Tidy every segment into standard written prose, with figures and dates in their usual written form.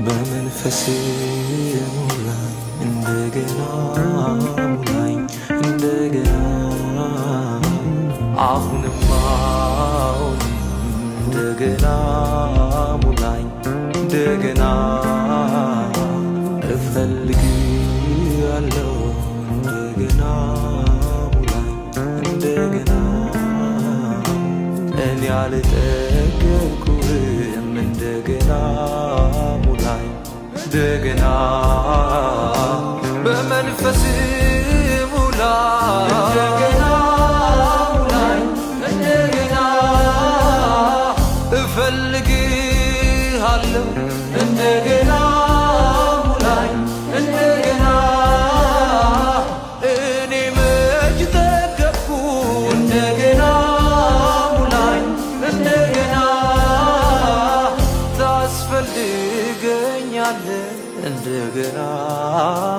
በመንፈስ ሙላኝ እንደገና ሙላኝ እንደገና አሁንም እንደገና ሙላኝ እንደገና እፈልግሃለሁ እንደገና ሙላኝ እንደገና እኔ አልጠገብኩህም እንደገና ሙላኝ እንደገና በመንፈስ ሙላኝ እንደገና ሙላኝ እንደገና እፈልግሃለሁ እንደገና ሙላኝ እንደገና እኔ መች ጠገብኩ እንደገና ሙላኝ እንደገና ታስፈልገኛለህ እንደገና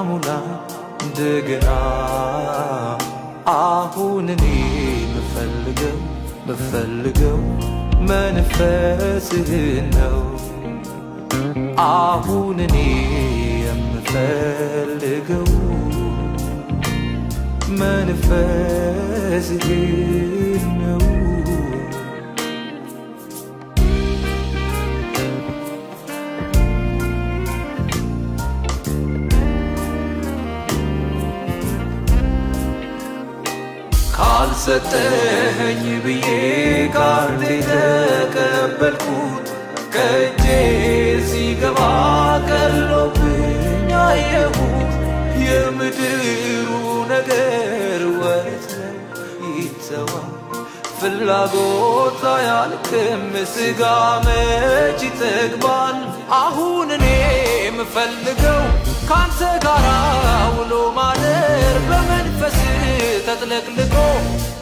ሙላኝ እንደገና አሁን እኔ ምፈልገው መንፈስህን ነው አሁን እኔ የምፈልገው መንፈስህን ነው ካልሰጠኸኝ ብዬ ካርድ ተቀበልኩት ከእጄ ሲገባ ቀሎብኝ አየሁት የምድሩ ነገር ወረት ነው ይተዋል ፍላጎት አያልቅም ሥጋ መች ይጠግባል አሁን እኔ የምፈልገው ካንተ ጋር ውሎ ማደር በመንፈስ ተጥለቅልቆ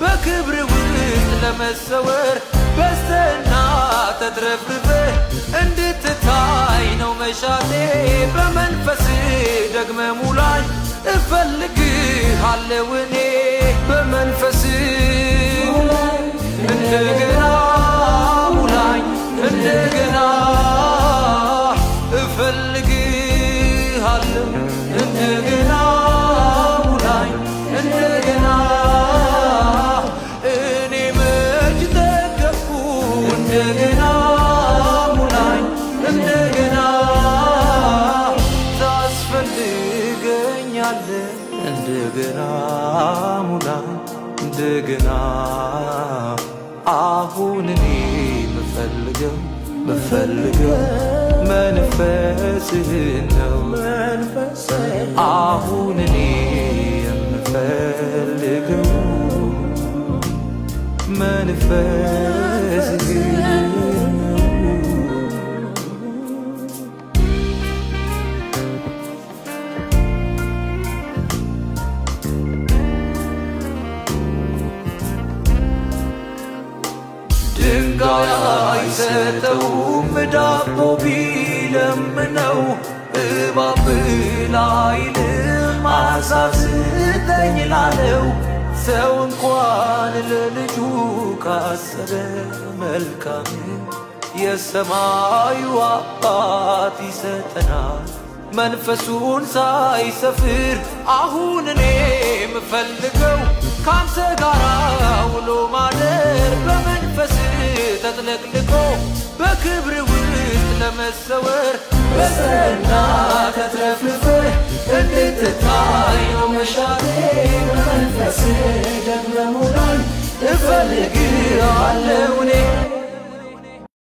በክብር ውስጥ ለመሰወር በስተና ተትረፍርፈህ እንድትታይ ነው መሻቴ በመንፈስ ደግመ ሙላኝ እፈልግሃለሁ እኔ በመንፈስ እንደገና ሙላኝ እንደገና እፈልግሃለሁ እንደገና ሙላኝ እንደገና እኔ መች ጠገብኩ እንደገና ሙላኝ እንደገና ታስፈልገኛለህ እንደገና ሙላኝ እንደገና አሁን እኔ ምፈልገው መንፈስህን ነው አሁን እኔ የምፈልገው መንፈስህን ነው ድንጋይ አይሰጠውም ዳቦ ቢለምነው እባብ አይልም ዓሣ ስጠኝ ላለው ሰው እንኳን ለልጁ ካሰበ መልካም የሰማዩ አባት ይሰጠናል መንፈሱን ሳይሰፍር አሁን እኔ የምፈልገው ካንተ ጋር ውሎ ማደር በመንፈስ ተጥለቅልቆ በክብር ውስጥ ለመሰወር በጸና ተትረፍርፈህ እንድትታይ ነው መሻቴ በመንፈስ ደግመህ ሙላኝ እፈልግሃለሁ